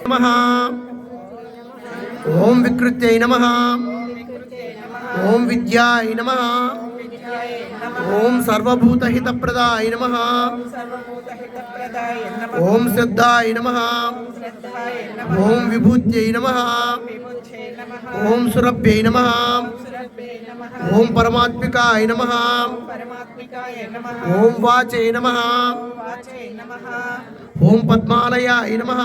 नमः। ओम विकृत्यै नमः। ओम विद्याय नमः। ओम सर्वभूतहितप्रदाय नमः। ओम श्रद्धाय नमः। ओम विभूत्यै नमः। ओम सुरभ्यै नमः। ओम परमात्मिकाय नमः। ओम वाचे नमः। ओम पद्मालयाय नमः।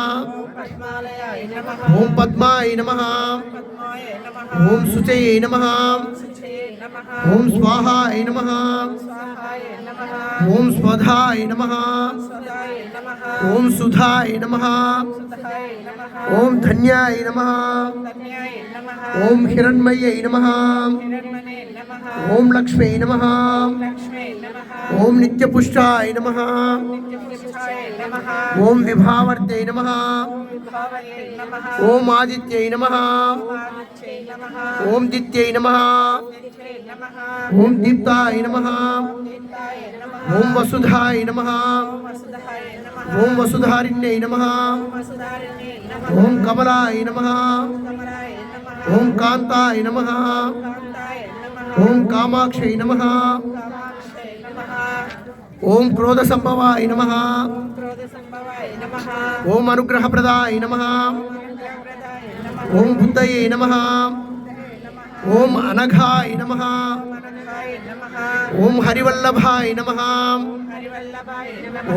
ओम पद्माय नमः। ओम शुचये नमः। ओम स्वाहाय नमः। ओम स्वधाय नमः। ओम सुधाय नमः। ओम धन्याय नमः। ओम हिरण्मये नमः। ओम लक्ष्मी नमः। ओम नित्यपुष्टाय नमः। ओम विभावर्ते नमः। ओम आदित्यै नमः। ओम दित्यै नमः। ओम दीप्ताय नमः। ओम वसुधाय नमः। ओम वसुधारिण्यै नमः। ओम कमलाय नमः। ओम कांताय नमः। ओम कामाक्षै नमः। ओम क्रोध संभवाय नमः। ओम अनुग्रहप्रदाय नमः। ओम बुद्धये नमः। ओम अनघाय नमः। ओम हरिवल्लभाय नमः।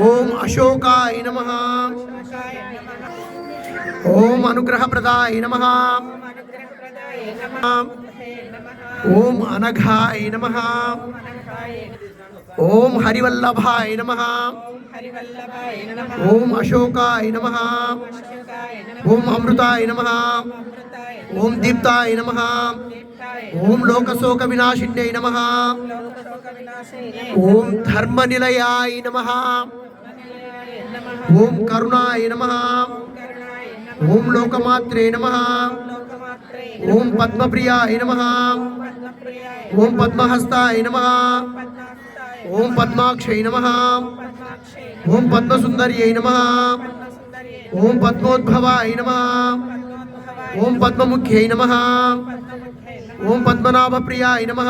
ओम अशोकाय नमः। ओम अनुग्रहप्रदाय नमः। ओम अनघाय नमः। ओम हरिवल्लभाय नमः। ओम अशोकाय नमः। ओम अमृताय नमः। ओम दीप्ताय नमः। ओम लोकशोक विनाशिन्यै नमः। ओम धर्मनिलयाय नमः। ओम करुणाय नमः। ओम लोकमात्रे नमः। ओम पद्मप्रियाय नमः। ओम पद्महस्ताय नमः। ओम पद्माक्षै नमः। ओम पद्मसुंदर्यै नमः। ओम पद्मोद्भवाय नमः। ओम पद्ममुख्यै नमः। ओम पद्मनाभप्रियाय नमः।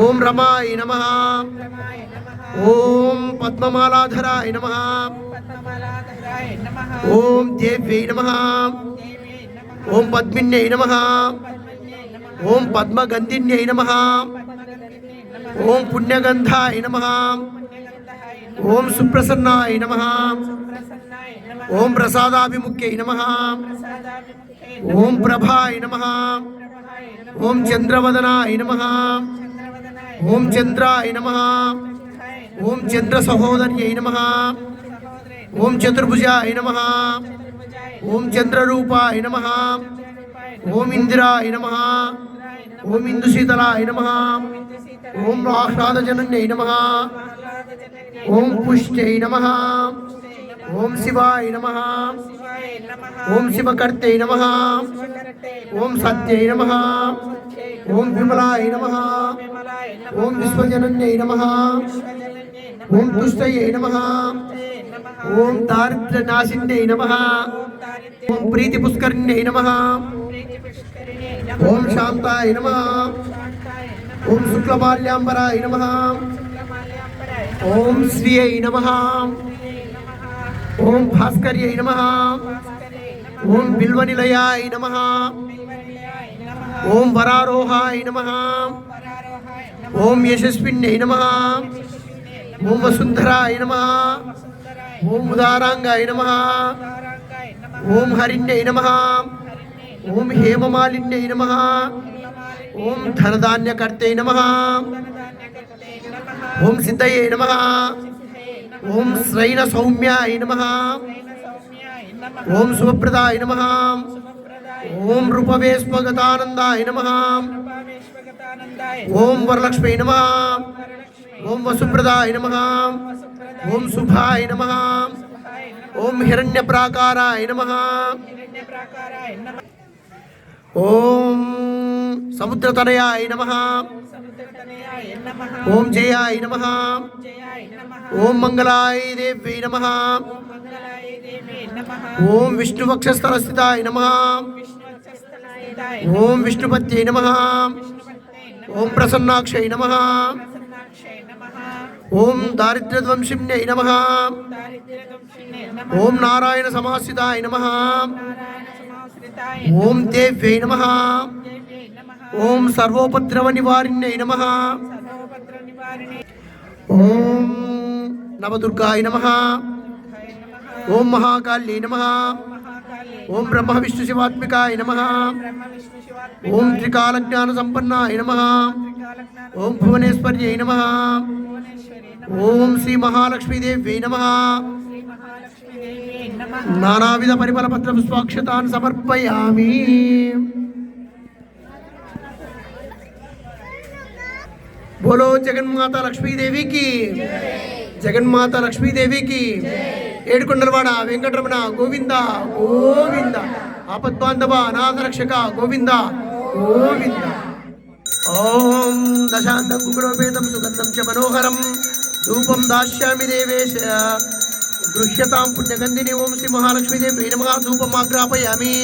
ओम रमाय नमः। ओम पद्ममालाधराय नमः। ओम देव्यै नमः। ओम पद्मिन्यै नमः। ओम पद्मगंधिन्यै नमः। ओम पुण्यगंधाय नमः। ओम सुप्रसन्नाय नमः। ओम प्रसादाभिमुख्यै नमः। ओम प्रभाय नमः। ओम चंद्रवदनाय नमः। ओम चंद्राय नमः। ओम चंद्र सहोदर्यै नमः। ओम चतुर्भुजाय नमः। ओम चंद्ररूपाय नमः। ओम इंदिराय नमः। ओम इंदुशीतलाय नमः। ओम आह्लादजनन्यै नमः। ओम पुष्ट्यै नमः। ओम शिवाय नमः। ओम शिवकर्त्यै नमः। ओम सत्यै नमः। ओम विमलाय नमः। ओम विश्वजनन्यै नमः। ओम तुष्टये नमः। ओम दारिद्र्यनाशिन्यै नमः। ओम प्रीतिपुष्करिण्यै नमः। ओम शांताय नमः। ओम शुक्लमाल्याम्बराय नमः। ओम श्रियै नमः। ओम भास्कर्यै नमः। ओम बिल्वनिलयाय नमः। ओम वरारोहाय नमः। ओम यशस्विन्यै नमः। ओम वसुंधराय नमः। ओम उदारांगाय नमः। ओम हरिण्यै नमः। ओम हेममालिन्यै नमः। ओम धनधान्यकर्त्यै नमः। ओम सिद्धये नमः। ओम श्रैण सौम्याय नमः। ओम शुभप्रदाय नमः। ओम रूपवेश्वगतानंदाय नमः। ओम वरलक्ष्मी नमः। ओम वसुप्रदाय नमः। ओम शुभाय नमः। ओम हिरण्यप्राकाराय नमः। ओम समुद्रतनयाय नमः। ओम जयाय नमः। ओम मंगलाय देव्यै नमः। ఓం విష్ణువక్షస్థలస్థితాయ నమః. ఓం విష్ణుపత్యై నమః. ఓం ప్రసన్నాక్షై నమః. ఓం దారిద్ర్యధ్వంసిన్యై నమః. ఓం నారాయణ సమాశ్రితాయ నమః. ఓం దేవ్యై నమః. ఓం సర్వోపద్రవ నివారిణ్యై నమః. ఓం నవదుర్గాయ నమః. ఓం మహాకాళ్యై నమః. ఓం బ్రహ్మ విష్ణు శివాత్మికాయ నమః. ఓం త్రికాలజ్ఞాన సంపన్నాయ నమః. ఓం భువనేశ్వర్యై నమః. ఓం శ్రీ మహాలక్ష్మీదేవ్యై నమః. నానావిధ పరిమళ పత్ర పుష్పాక్షతాన్ సమర్పయామి. बोलो जगन्माता लक्ष्मीदेवी की, जगन्माता लक्ष्मीदेवी की. ఏడుకొండలవాడ వెంకటరమణ గోవింద గోవింద. ఆపద్బాంధవ అనాథ రక్షక గోవింద గోవింద. ఓం దశాంతం కుకుడోపేతం సుగంధం చ మనోహరం ధూపం దాస్యామి దేవేశ గృహ్యతాం పుణ్యగంధిని. ఓం శ్రీ మహాలక్ష్మీదేవి నమః. ధూపమాగ్రాపయామి.